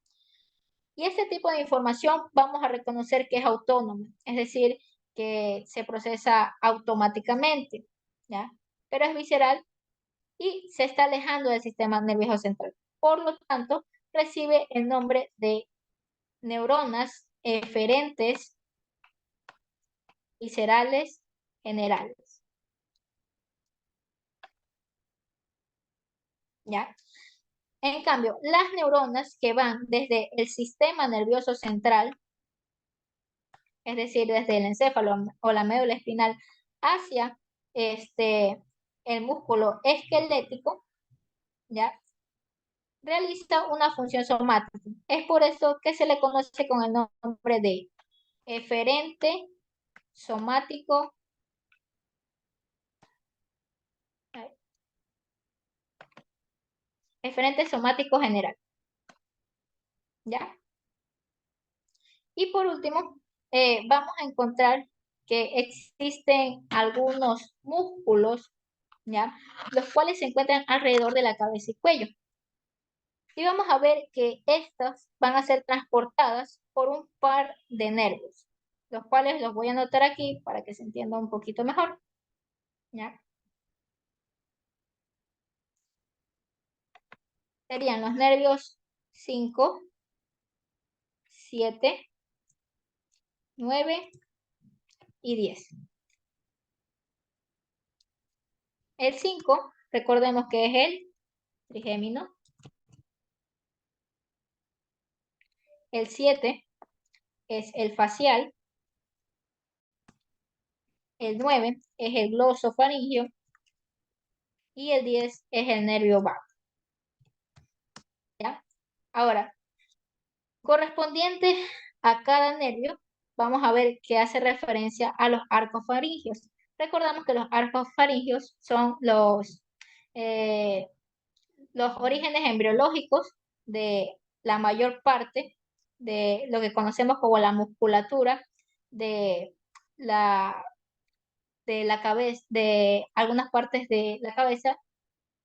A: Y este tipo de información vamos a reconocer que es autónoma, es decir, que se procesa automáticamente, ¿ya? Pero es visceral y se está alejando del sistema nervioso central. Por lo tanto, recibe el nombre de neuronas eferentes viscerales generales, ¿ya? En cambio, las neuronas que van desde el sistema nervioso central, es decir, desde el encéfalo o la médula espinal hacia el músculo esquelético, ¿ya? Realiza una función somática. Es por eso que se le conoce con el nombre de eferente somático, eferente somático general, ¿ya? Y por último, vamos a encontrar que existen algunos músculos, ¿ya? Los cuales se encuentran alrededor de la cabeza y cuello. Y vamos a ver que estas van a ser transportadas por un par de nervios, los cuales los voy a anotar aquí para que se entienda un poquito mejor, ¿ya? Serían los nervios 5, 7, 9 y 10. El 5, recordemos que es el trigémino. El 7 es el facial. El 9 es el glosofaringio. Y el 10 es el nervio vago, ¿ya? Ahora, correspondiente a cada nervio, vamos a ver que hace referencia a los arcos faringios. Recordamos que los arcos faringios son los orígenes embriológicos de la mayor parte de lo que conocemos como la musculatura de la cabeza, de algunas partes de la cabeza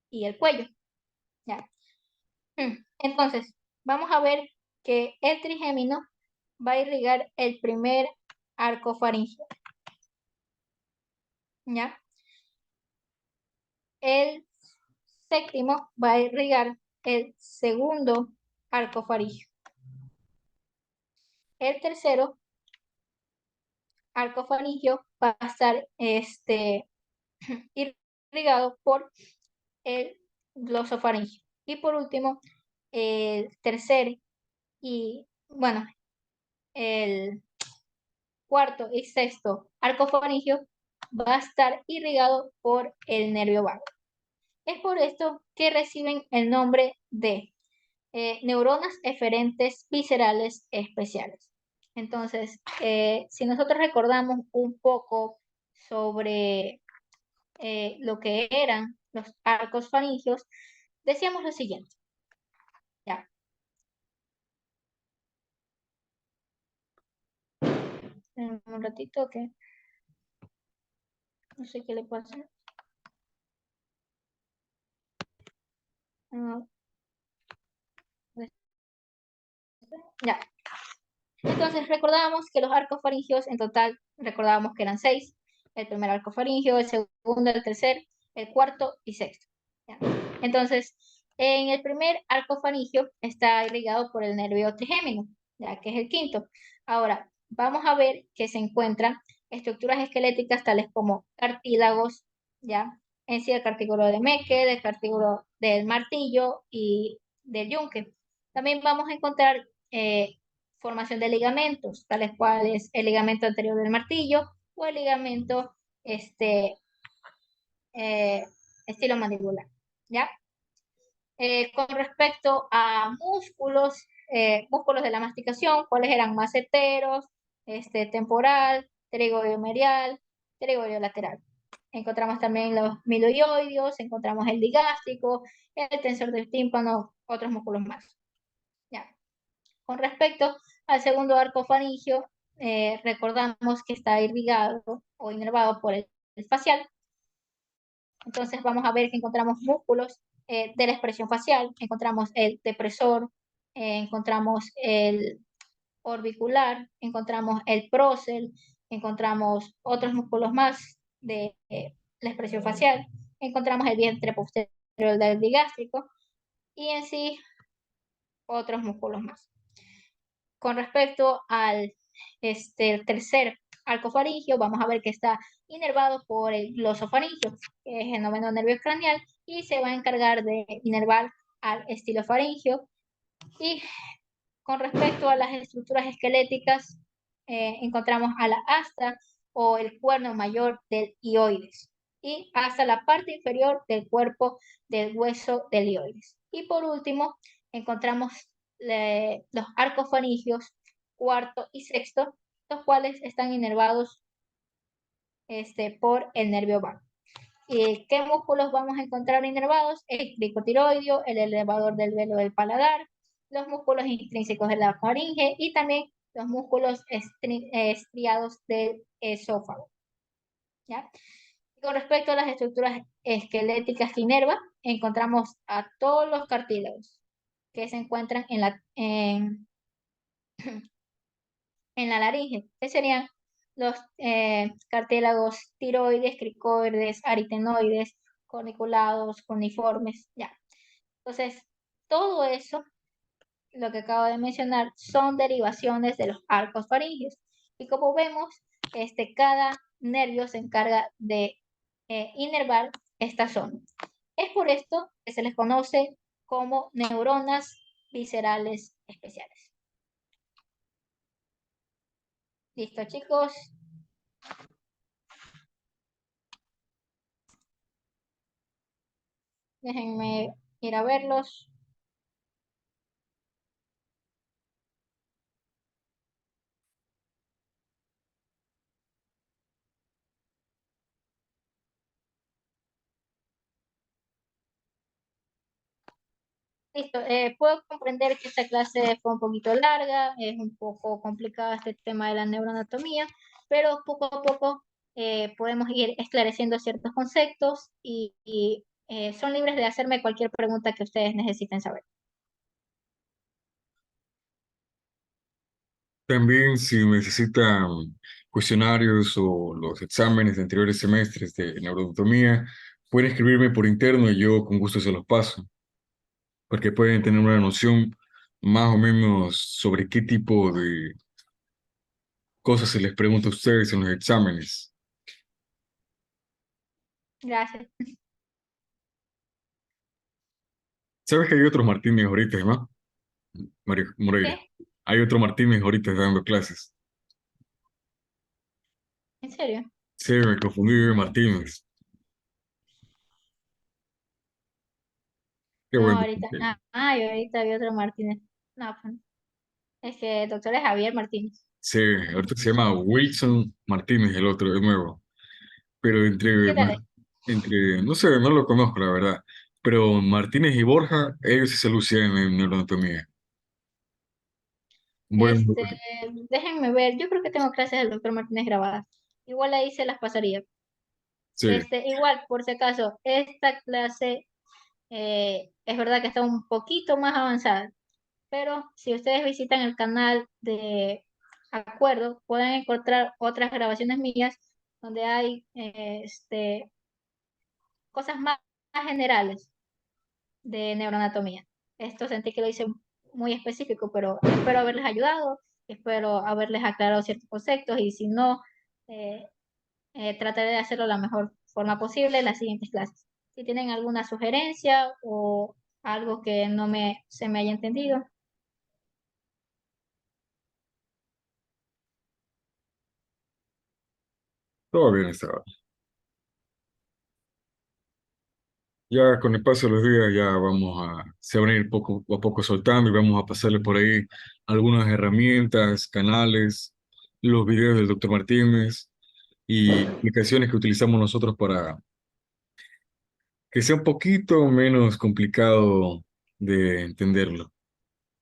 A: y el cuello, ¿ya? Entonces, vamos a ver que el trigémino va a irrigar el primer arco faríngeo, ¿ya? El séptimo va a irrigar el segundo arco faríngeo. El tercero arco faríngeo va a estar irrigado por el glosofaríngeo. Y por último, el tercer y, bueno, el cuarto y sexto arco faríngeo va a estar irrigado por el nervio vago. Es por esto que reciben el nombre de neuronas eferentes viscerales especiales. Entonces, si nosotros recordamos un poco sobre lo que eran los arcos faringios, decíamos lo siguiente. Ya. Un ratito que no sé qué le pasa. Ah, ya. Entonces recordábamos que los arcos faringios en total recordábamos que eran 6. El primer arco faringio, el segundo, el tercer, el cuarto y sexto. ¿Ya? Entonces, en el primer arco faringio está irrigado por el nervio trigémino, ya que es el quinto. Ahora, vamos a ver que se encuentran estructuras esqueléticas tales como cartílagos, ya, en sí el cartílago de Meckel, el cartílago del martillo y del yunque. También vamos a encontrar formación de ligamentos, tales cuales el ligamento anterior del martillo o el ligamento eh, estilo mandibular, ¿ya? Con respecto a músculos de la masticación, cuáles eran maceteros, temporal, pterigoiomedial, pterigoiolateral. Encontramos también los miloioideos, encontramos el digástrico, el tensor del tímpano, otros músculos más. ¿Ya? Con respecto al segundo arco faringio, recordamos que está irrigado o inervado por el facial. Entonces vamos a ver que encontramos músculos de la expresión facial, encontramos el depresor, encontramos el orbicular, encontramos el prócer, encontramos otros músculos más de la expresión facial, encontramos el vientre posterior del digástrico y en sí otros músculos más. Con respecto al tercer arco faringio, vamos a ver que está inervado por el glosofaringio, que es el noveno nervio craneal, y se va a encargar de inervar al estilofaringio. Y con respecto a las estructuras esqueléticas, encontramos a la asta o el cuerno mayor del hioides y hasta la parte inferior del cuerpo del hueso del hioides. Y por último, encontramos los arcos faringios cuarto y sexto, los cuales están inervados por el nervio vago. ¿Y qué músculos vamos a encontrar inervados? El cricotiroideo, el elevador del velo del paladar, los músculos intrínsecos de la faringe y también los músculos estriados del esófago. ¿Ya? Con respecto a las estructuras esqueléticas que inervan, encontramos a todos los cartílagos que se encuentran en la laringe, que serían los cartílagos tiroides, cricoides, aritenoides, corniculados, cuniformes, ya. Entonces, todo eso, lo que acabo de mencionar, son derivaciones de los arcos faringios. Y como vemos, cada nervio se encarga de inervar esta zona. Es por esto que se les conoce como neuronas viscerales especiales. Listo, chicos. Déjenme ir a verlos. Listo, puedo comprender que esta clase fue un poquito larga, es un poco complicado este tema de la neuroanatomía, pero poco a poco podemos ir esclareciendo ciertos conceptos y son libres de hacerme cualquier pregunta que ustedes necesiten saber.
B: También si necesitan cuestionarios o los exámenes de anteriores semestres de neuroanatomía, pueden escribirme por interno y yo con gusto se los paso, porque pueden tener una noción más o menos sobre qué tipo de cosas se les pregunta a ustedes en los exámenes.
A: Gracias.
B: ¿Sabes que hay otros Martínez ahorita, no? Mario Moreira.
A: ¿Qué?
B: Hay otro Martínez ahorita dando clases.
A: ¿En serio?
B: Sí, me confundí de Martínez. Qué
A: No,
B: bueno.
A: ahorita. Y ahorita había otro Martínez. No, pues, es que el doctor es Javier Martínez.
B: Sí, ahorita se llama Wilson Martínez, el otro, de nuevo. pero
A: ¿Qué tal?
B: no sé, no lo conozco, la verdad. Pero Martínez y Borja, ellos sí se lucían en neuroanatomía. Bueno,
A: Este, déjenme ver, yo creo que tengo clases del doctor Martínez grabadas. Igual ahí se las pasaría.
B: sí,
A: Igual, por si acaso, esta clase es verdad que está un poquito más avanzada, pero si ustedes visitan el canal de Acuerdo, pueden encontrar otras grabaciones mías donde hay cosas más generales de neuroanatomía. Esto sentí que lo hice muy específico, pero espero haberles ayudado, espero haberles aclarado ciertos conceptos y si no, eh, trataré de hacerlo de la mejor forma posible en las siguientes clases. Si tienen alguna sugerencia o algo que no se me haya entendido.
B: todo bien hasta ahora. Ya con el paso de los días ya se van a ir poco a poco soltando y vamos a pasarle por ahí algunas herramientas, canales, los videos del doctor Martínez y aplicaciones que utilizamos nosotros para que sea un poquito menos complicado de entenderlo.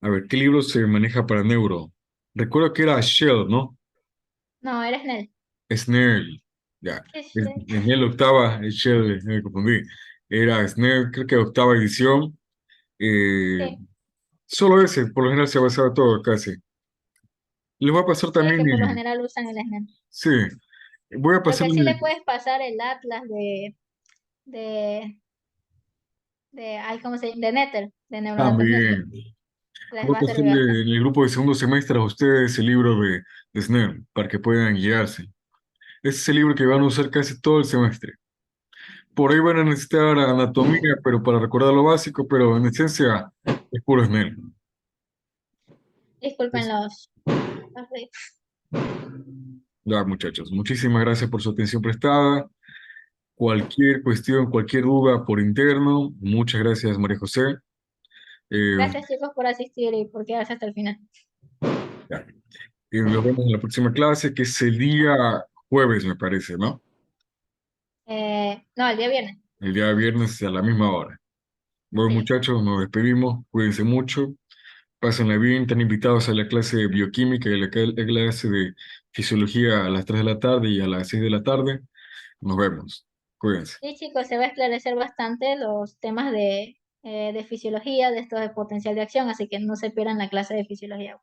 B: A ver, ¿qué libro se maneja para neuro? Recuerdo que era Shell, ¿no?
A: No, eres Nel.
B: Snell, ya.
A: Sí,
B: Snell octava, Shell, me confundí. Era Snell, creo que octava edición. Eh,
A: sí,
B: Solo ese, por lo general se ha basado todo casi. Les voy a pasar
A: sí, es
B: también,
A: que por lo general usan el SNEL.
B: sí, voy a
A: Lo que sí
B: pasarle
A: le puedes pasar el atlas de, ay, ¿cómo se llama? De Nether, de neuroanatomía, sí,
B: también.
A: les
B: Voy a
A: va a servir
B: pasarle
A: bastante.
B: en el grupo de segundo semestre a ustedes el libro de Snell para que puedan guiarse. Ese es el libro que van a usar casi todo el semestre. Por ahí van a necesitar anatomía, pero para recordar lo básico, pero en esencia es puro Snell.
A: Disculpen
B: Es-
A: los
B: Ya, muchachos, muchísimas gracias por su atención prestada. Cualquier cuestión, cualquier duda por interno, muchas gracias, María José. Eh,
A: Gracias chicos por asistir y por quedarse hasta el final.
B: ya. Y nos vemos en la próxima clase, que es el día jueves, me parece, ¿no?
A: No, el día viernes.
B: El día viernes a la misma hora. Bueno,
A: Sí.
B: muchachos, nos despedimos. Cuídense mucho. Pásenla bien. Están invitados a la clase de bioquímica y a la clase de fisiología a las 3 de la tarde y a las 6 de la tarde. Nos vemos. Cuídense.
A: Sí, chicos, se va a esclarecer bastante los temas de fisiología, de esto de potencial de acción, así que no se pierdan la clase de fisiología.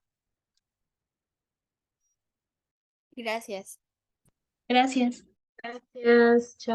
C: Gracias.
A: Gracias. Gracias, chao.